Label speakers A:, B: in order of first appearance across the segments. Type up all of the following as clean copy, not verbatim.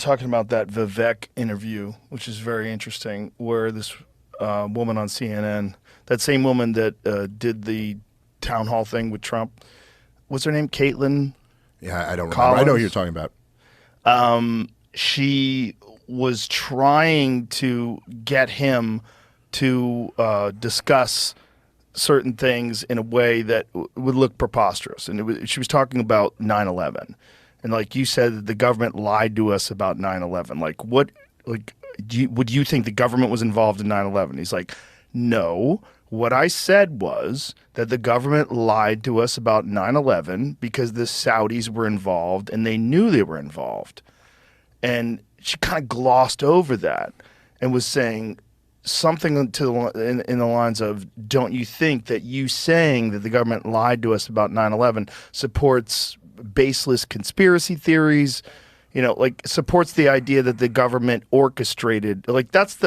A: talking about that Vivek interview, which is very interesting, where this woman on CNN, that same woman that did the town hall thing with Trump, what's her name? Caitlin?
B: Yeah, I don't remember.
A: Collins?
B: I know who you're talking about.
A: She was trying to get him to discuss certain things in a way that would look preposterous. And she was talking about 9/11. And like you said, the government lied to us about 9/11. Like what, like, would you think the government was involved in 9/11? He's like, no. What I said was that the government lied to us about 9/11 because the Saudis were involved and they knew they were involved. And she kind of glossed over that and was saying something in the lines of, don't you think that you saying that the government lied to us about 9/11 supports baseless conspiracy theories, like supports the idea that the government orchestrated, like that's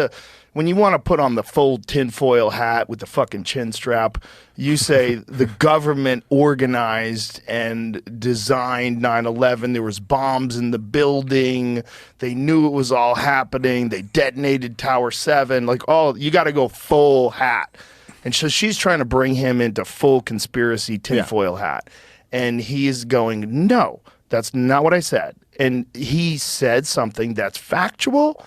A: when you want to put on the full tinfoil hat with the fucking chin strap, you say the government organized and designed 9/11. There was bombs in the building. They knew it was all happening. They detonated Tower 7. Like, you got to go full hat. And so she's trying to bring him into full conspiracy tinfoil hat. And he's going, no, that's not what I said. And he said something that's factual.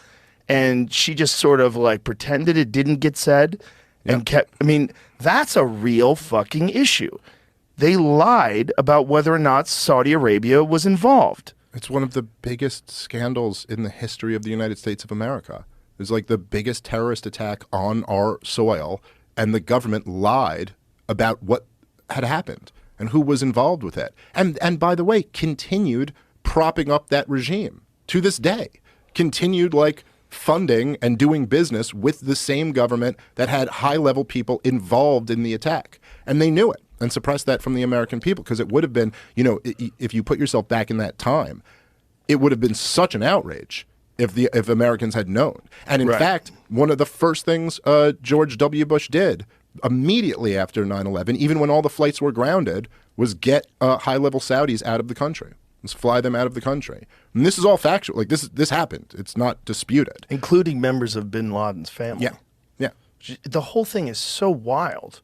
A: And she just sort of like pretended it didn't get said and kept. I mean, that's a real fucking issue. They lied about whether or not Saudi Arabia was involved.
B: It's one of the biggest scandals in the history of the United States of America. It was like the biggest terrorist attack on our soil, and the government lied about what had happened and who was involved with it. And by the way, continued propping up that regime to this day. Continued like funding and doing business with the same government that had high-level people involved in the attack. And they knew it and suppressed that from the American people, because it would have been, if you put yourself back in that time, it would have been such an outrage if Americans had known. And in fact, one of the first things George W. Bush did immediately after 9/11, even when all the flights were grounded, was get high-level Saudis out of the country. Fly them out of the country. And this is all factual. Like this happened. It's not disputed.
A: Including members of bin Laden's family.
B: Yeah. Yeah.
A: The whole thing is so wild.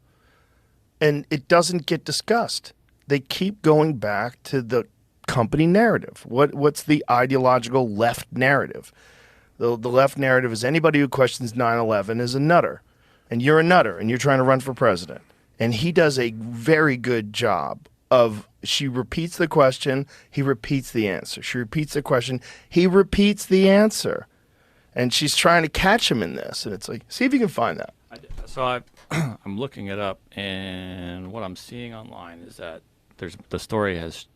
A: And it doesn't get discussed. They keep going back to the company narrative. What's the ideological left narrative? The left narrative is anybody who questions 9/11 is a nutter. And you're a nutter and you're trying to run for president. And he does a very good job of, she repeats the question, he repeats the answer. She repeats the question, he repeats the answer. And she's trying to catch him in this. And it's like, see if you can find that.
C: So I'm looking it up, and what I'm seeing online is that the story has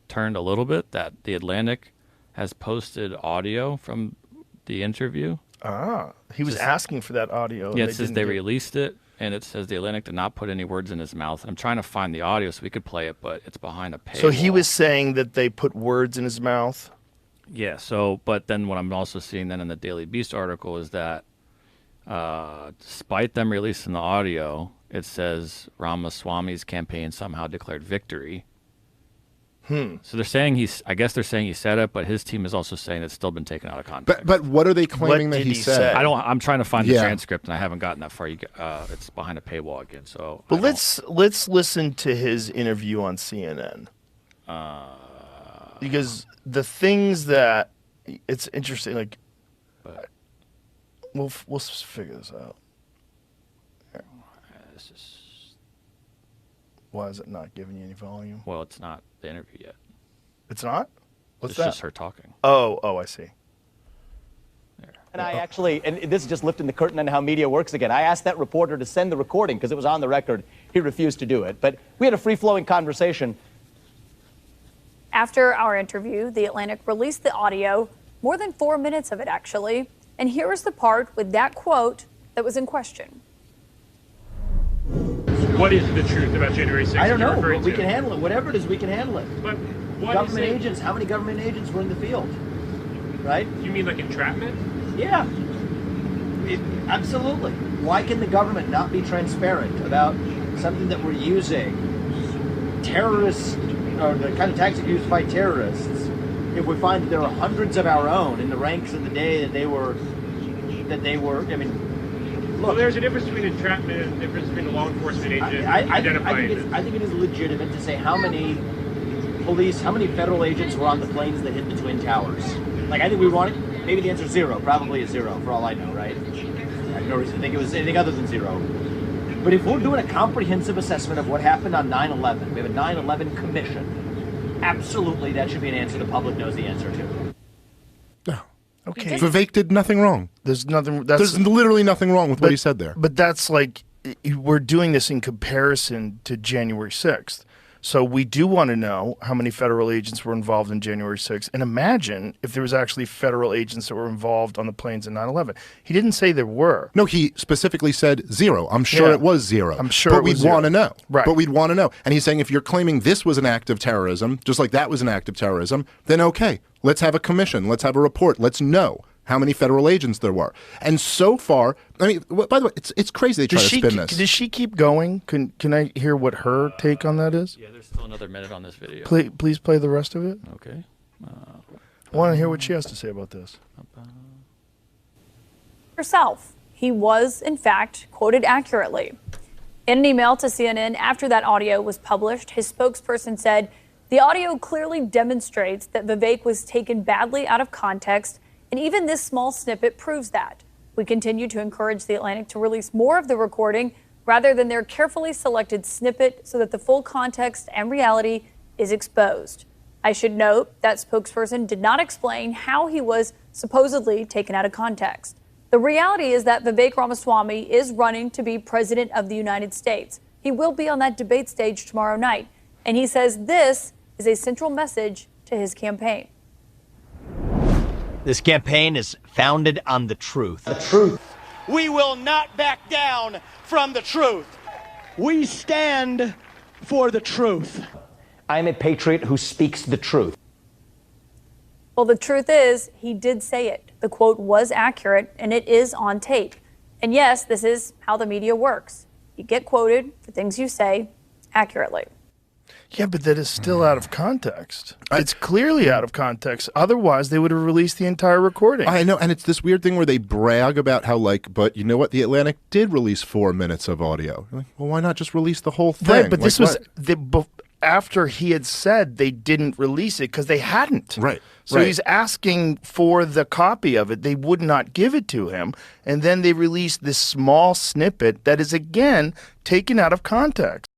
C: turned a little bit, that The Atlantic has posted audio from the interview.
A: He was asking for that audio.
C: Yeah, it says they released it. And it says The Atlantic did not put any words in his mouth. And I'm trying to find the audio so we could play it, but it's behind a paywall.
A: So he was saying that they put words in his mouth?
C: Yeah, but then what I'm also seeing then in the Daily Beast article is that despite them releasing the audio, it says Ramaswamy's campaign somehow declared victory. So they're saying I guess they're saying he said it, but his team is also saying it's still been taken out of context.
B: But what are they claiming that he said?
C: I'm trying to find the transcript, and I haven't gotten that far. It's behind a paywall again. So,
A: but let's listen to his interview on CNN. Because the things that it's interesting, like, we'll figure this out. Why is it not giving you any volume?
C: Well, it's not the interview yet.
A: It's not? What's
C: it's
A: that?
C: It's just her talking.
A: Oh, I see.
C: There.
D: And I actually, and this is just lifting the curtain on how media works again. I asked that reporter to send the recording because it was on the record. He refused to do it. But we had a free-flowing conversation.
E: After our interview, The Atlantic released the audio, more than 4 minutes of it, actually. And here is the part with that quote that was in question.
F: What is the truth about January 6th?
D: I don't know, but we can handle it. Whatever it is, we can handle it.
F: But what
D: government agents, how many government agents were in the field? Right?
F: You mean like entrapment?
D: Yeah. Absolutely. Why can the government not be transparent about something that we're using? Terrorists, or the kind of tactics used by terrorists, if we find that there are hundreds of our own in the ranks of the day that they were, I mean,
F: Well,
D: look.
F: there's a difference between entrapment and a difference between a law enforcement agent
D: I
F: identifying
D: think it is legitimate to say how many federal agents were on the planes that hit the Twin Towers. Like, I think we want it. Maybe the answer is zero. Probably is zero, for all I know, right? I have no reason to think it was anything other than zero. But if we're doing a comprehensive assessment of what happened on 9/11, we have a 9/11 commission. Absolutely, that should be an answer the public knows the answer to.
B: No.
A: Okay.
B: Vivek did nothing wrong.
A: There's nothing.
B: There's literally nothing wrong with what he said there.
A: But that's like, we're doing this in comparison to January 6th. So we do want to know how many federal agents were involved in January 6th. And imagine if there was actually federal agents that were involved on the planes in 9/11. He didn't say there were.
B: No, he specifically said zero. I'm sure
A: Yeah.
B: it was zero.
A: I'm sure
B: but
A: it was
B: we'd want to
A: zero.
B: know.
A: Right.
B: But we'd want to know. And he's saying if you're claiming this was an act of terrorism, just like that was an act of terrorism, then okay, let's have a commission. Let's have a report. Let's know how many federal agents there were. And so far, I mean, by the way, it's crazy they try to spin this.
A: Does she keep going? Can I hear what her take on that is?
C: Yeah, there's still another minute on this video.
A: Please play the rest of it.
C: Okay.
A: I want to hear what she has to say about this.
E: Herself, he was, in fact, quoted accurately. In an email to CNN after that audio was published, his spokesperson said, "The audio clearly demonstrates that Vivek was taken badly out of context, and even this small snippet proves that. We continue to encourage The Atlantic to release more of the recording rather than their carefully selected snippet so that the full context and reality is exposed." I should note that spokesperson did not explain how he was supposedly taken out of context. The reality is that Vivek Ramaswamy is running to be president of the United States. He will be on that debate stage tomorrow night, and he says this is a central message to his campaign.
G: This campaign is founded on the truth.
D: The truth.
H: We will not back down from the truth. We stand for the truth.
D: I am a patriot who speaks the truth.
E: Well, the truth is, he did say it. The quote was accurate, and it is on tape. And yes, this is how the media works. You get quoted for things you say accurately.
A: Yeah, but that is still out of context. It's clearly out of context. Otherwise, they would have released the entire recording.
B: I know, and it's this weird thing where they brag about how, like, but you know what? The Atlantic did release 4 minutes of audio. You're like, well, why not just release the whole thing?
A: Right, but
B: Like,
A: this was
B: what?
A: after he had said they didn't release it because they hadn't.
B: Right.
A: So
B: right.
A: he's asking for the copy of it. They would not give it to him. And then they released this small snippet that is, again, taken out of context.